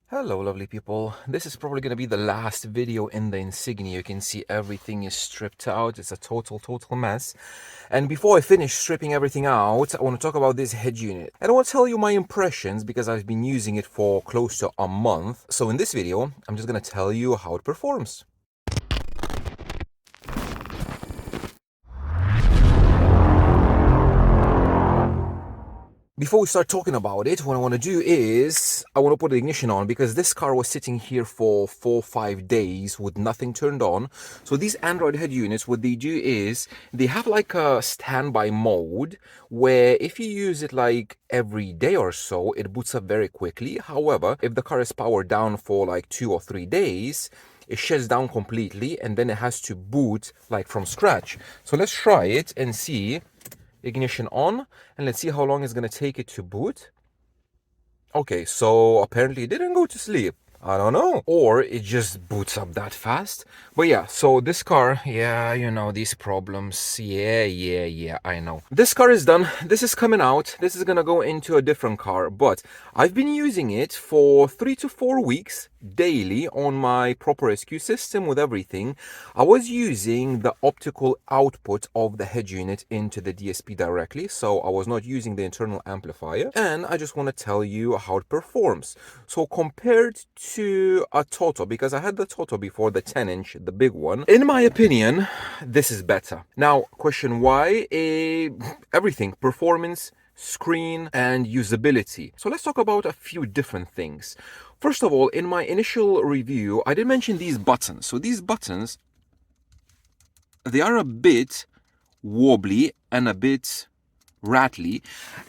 Hello lovely people, this is probably going to be the last video in the Insignia. You can see everything is stripped out. It's a total mess. And before I finish stripping everything out, I want to talk about this head unit. And I want to tell you my impressions because I've been using it for close to a month. So in this video, I'm just going to tell you how it performs. Before we start talking about it, what I want to do is I want to put the ignition on because this car was sitting here for 4-5 days with nothing turned on. So these Android head units, what they do is they have like a standby mode where if you use it like every day or so, it boots up very quickly. However, if the car is powered down for like 2 or 3 days, it shuts down completely and then it has to boot like from scratch. So let's try it and see. Ignition on, and let's see how long it's going to take it to boot. Okay, so apparently it didn't go to sleep. I don't know. Or it just boots up that fast. But yeah, so this car, yeah, you know, these problems. Yeah, I know. This car is done. This is coming out. This is gonna go into a different car. But I've been using it for 3 to 4 weeks daily on my proper SQ system with everything. I was using the optical output of the head unit into the DSP directly, so I was not using the internal amplifier. And I just want to tell you how it performs. So compared to a ATOTO, because I had the ATOTO before, the 10-inch, the big one, in my opinion, this is better. Now, question why? Everything, performance, screen, and usability. So let's talk about a few different things. First of all, in my initial review, I did mention these buttons. So these buttons, they are a bit wobbly and a bit rattly,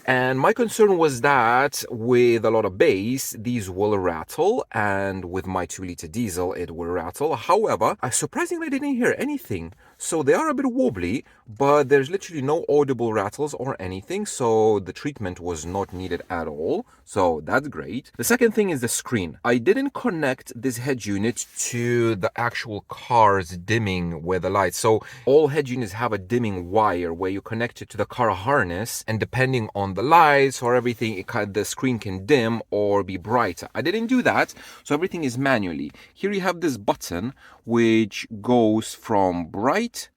and my concern was that with a lot of bass these will rattle, and with my 2-liter diesel it will rattle. However, I surprisingly didn't hear anything. So they are a bit wobbly, but there's literally no audible rattles or anything, so the treatment was not needed at all. So that's great. The second thing is the screen. I didn't connect this head unit to the actual car's dimming with the lights. So all head units have a dimming wire where you connect it to the car harness, and depending on the lights or everything, the screen can dim or be brighter. I didn't do that, so everything is manually. Here you have this button which goes from bright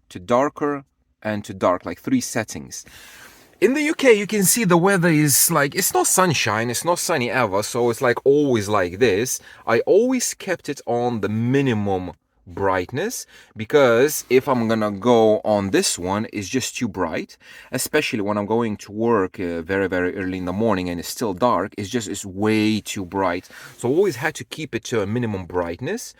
to darker and to dark, like 3 settings. In the UK, you can see the weather is like, it's not sunshine, it's not sunny ever, so it's like always like this. I always kept it on the minimum brightness, because if I'm gonna go on this one, it's just too bright, especially when I'm going to work very early in the morning and it's still dark. It's way too bright, so I always had to keep it to a minimum brightness.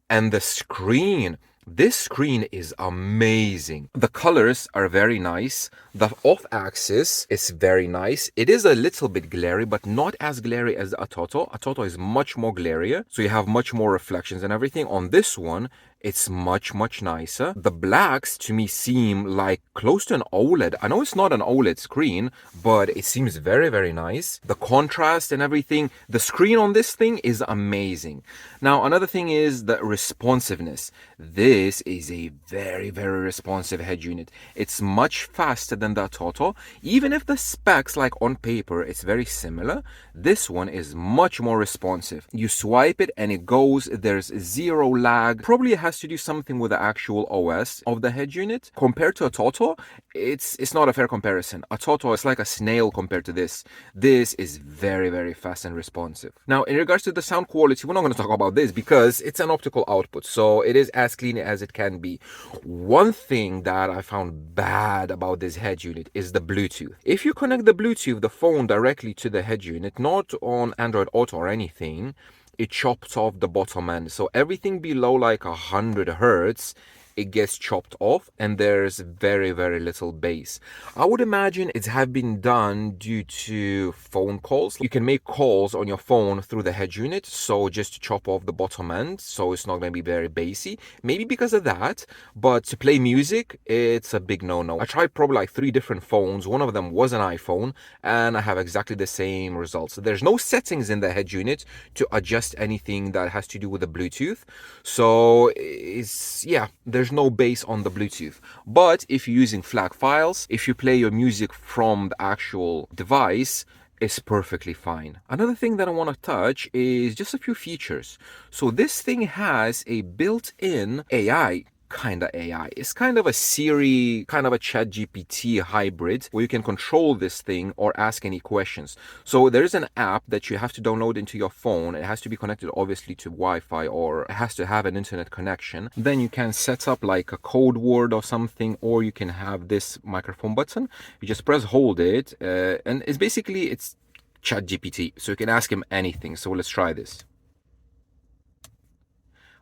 And the screen, this screen is amazing. The colors are very nice. The off axis is very nice. It is a little bit glary, but not as glary as the ATOTO. ATOTO is much more glarier, so you have much more reflections and everything. On this one, it's much nicer. The blacks to me seem like close to an OLED. I know it's not an OLED screen, but it seems very nice. The contrast and everything, the screen on this thing is amazing. Now another thing is the responsiveness. This is a very responsive head unit. It's much faster than the ATOTO. Even if the specs, like on paper, it's very similar, this one is much more responsive. You swipe it and it goes. There's zero lag. Probably has to do something with the actual OS of the head unit. Compared to ATOTO, it's not a fair comparison. ATOTO is like a snail compared to this. This is very fast and responsive. Now, in regards to the sound quality, we're not going to talk about this because it's an optical output, so it is as clean as it can be. One thing that I found bad about this head unit is the Bluetooth. If you connect the Bluetooth, the phone, directly to the head unit, not on Android Auto or anything, it chops off the bottom end. So everything below like 100 hertz, it gets chopped off, and there's very little bass. I would imagine it have been done due to phone calls. You can make calls on your phone through the head unit, so just to chop off the bottom end, so it's not going to be very bassy. Maybe because of that, but to play music, it's a big no-no. I tried probably like 3 different phones. One of them was an iPhone, and I have exactly the same results. There's no settings in the head unit to adjust anything that has to do with the Bluetooth. So it's, yeah, there's no bass on the Bluetooth. But if you're using FLAC files, if you play your music from the actual device, is perfectly fine. Another thing that I want to touch is just a few features. So this thing has a built-in AI, kind of AI. It's kind of a Siri, kind of a Chat GPT hybrid where you can control this thing or ask any questions. So there's an app that you have to download into your phone. It has to be connected obviously to Wi-Fi, or it has to have an internet connection. Then you can set up like a code word or something, or you can have this microphone button. You just press hold it, and it's Chat GPT. So you can ask him anything. So let's try this.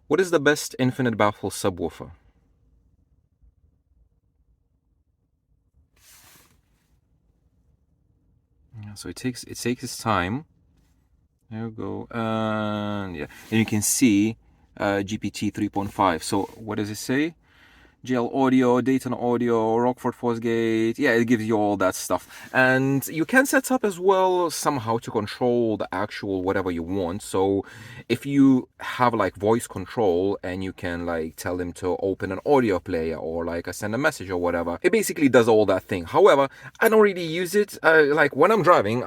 What is the best infinite baffle subwoofer? So it takes its time. There we go. And yeah, and you can see GPT 3.5. So what does it say? GL Audio, Dayton Audio, Rockford Fosgate. Yeah, it gives you all that stuff. And you can set up as well somehow to control the actual whatever you want. So if you have like voice control and you can like tell him to open an audio player or like send a message or whatever, it basically does all that thing. However, I don't really use it. Like when I'm driving.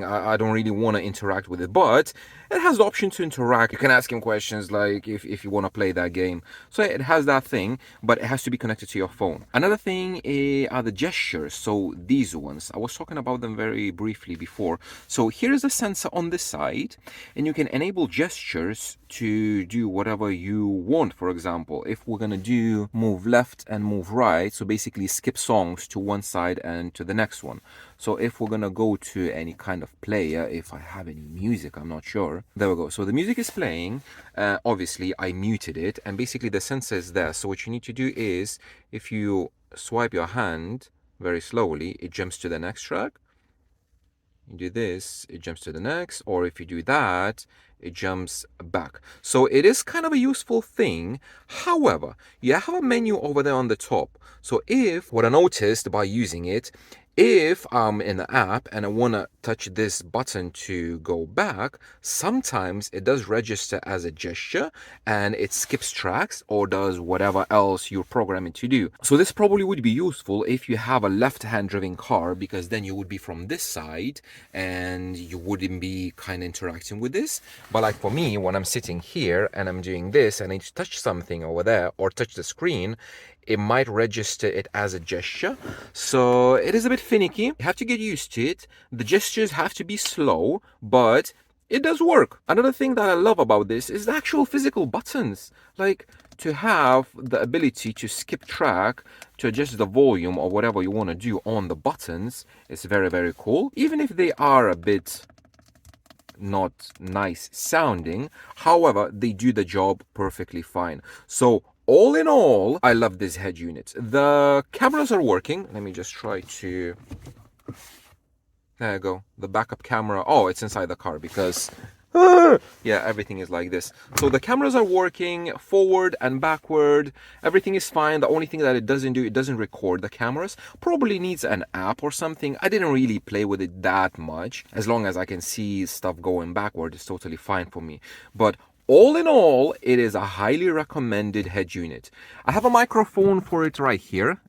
I don't really want to interact with it, but it has the option to interact. You can ask him questions like if you want to play that game. So it has that thing, but it has to be connected to your phone. Another thing are the gestures. So these ones, I was talking about them very briefly before. So here is a sensor on this side, and you can enable gestures to do whatever you want. For example, if we're gonna do move left and move right, so basically skip songs to one side and to the next one. So if we're gonna go to any kind of player, if I have any music, I'm not sure. There we go. So the music is playing. Obviously, I muted it, and basically the sensor is there. So what you need to do is, if you swipe your hand very slowly, it jumps to the next track. You do this, it jumps to the next, or if you do that, it jumps back. So it is kind of a useful thing. However, you have a menu over there on the top. So if what I noticed by using it, if I'm in the app and I want to touch this button to go back, sometimes it does register as a gesture and it skips tracks or does whatever else you're programming to do. So this probably would be useful if you have a left-hand driven car, because then you would be from this side and you wouldn't be kind of interacting with this. But like for me, when I'm sitting here and I'm doing this and I need to touch something over there or touch the screen, it might register it as a gesture. So it is a bit finicky. You have to get used to it. The gestures have to be slow, but it does work. Another thing that I love about this is the actual physical buttons. Like to have the ability to skip track, to adjust the volume or whatever you want to do on the buttons is very, very cool. Even if they are a bit not nice sounding, however, they do the job perfectly fine. So all in all, I love this head unit. The cameras are working. Let me just try to... There you go. The backup camera. Oh, it's inside the car because... yeah, everything is like this. So the cameras are working forward and backward. Everything is fine. The only thing that it doesn't do, it doesn't record the cameras. Probably needs an app or something. I didn't really play with it that much. As long as I can see stuff going backward, it's totally fine for me. But all in all, it is a highly recommended head unit. I have a microphone for it right here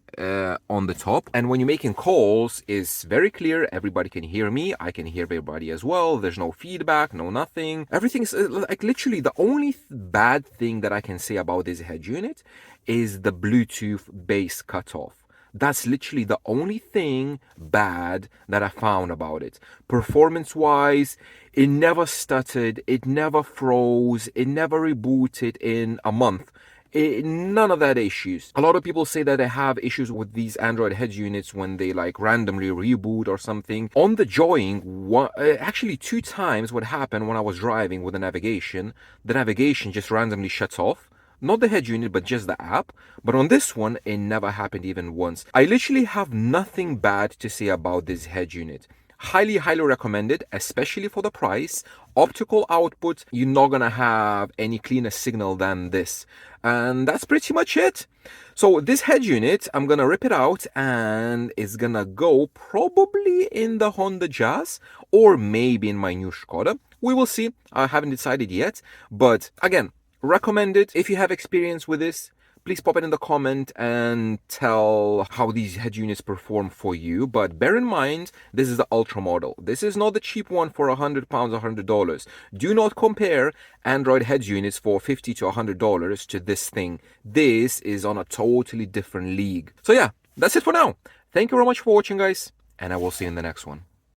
on the top, and when you're making calls, it's very clear. Everybody can hear me. I can hear everybody as well. There's no feedback, no nothing. Everything's like literally the only bad thing that I can say about this head unit is the Bluetooth bass cutoff. That's literally the only thing bad that I found about it. Performance-wise, it never stuttered, it never froze, it never rebooted in a month. None of that issues. A lot of people say that they have issues with these Android head units when they like randomly reboot or something. On the Joying, actually 2 times what happened when I was driving with the navigation just randomly shuts off. Not the head unit, but just the app. But on this one, it never happened even once. I literally have nothing bad to say about this head unit. Highly, highly recommended, especially for the price. Optical output, you're not gonna have any cleaner signal than this. And that's pretty much it. So this head unit, I'm gonna rip it out and it's gonna go probably in the Honda Jazz or maybe in my new Skoda. We will see. I haven't decided yet. But again, recommended. If you have experience with this, please pop it in the comment and tell how these head units perform for you. But bear in mind, this is the Ultra model. This is not the cheap one for £100, $100. Do not compare Android head units for $50 to $100 to this thing. This is on a totally different league. So yeah, that's it for now. Thank you very much for watching, guys, and I will see you in the next one.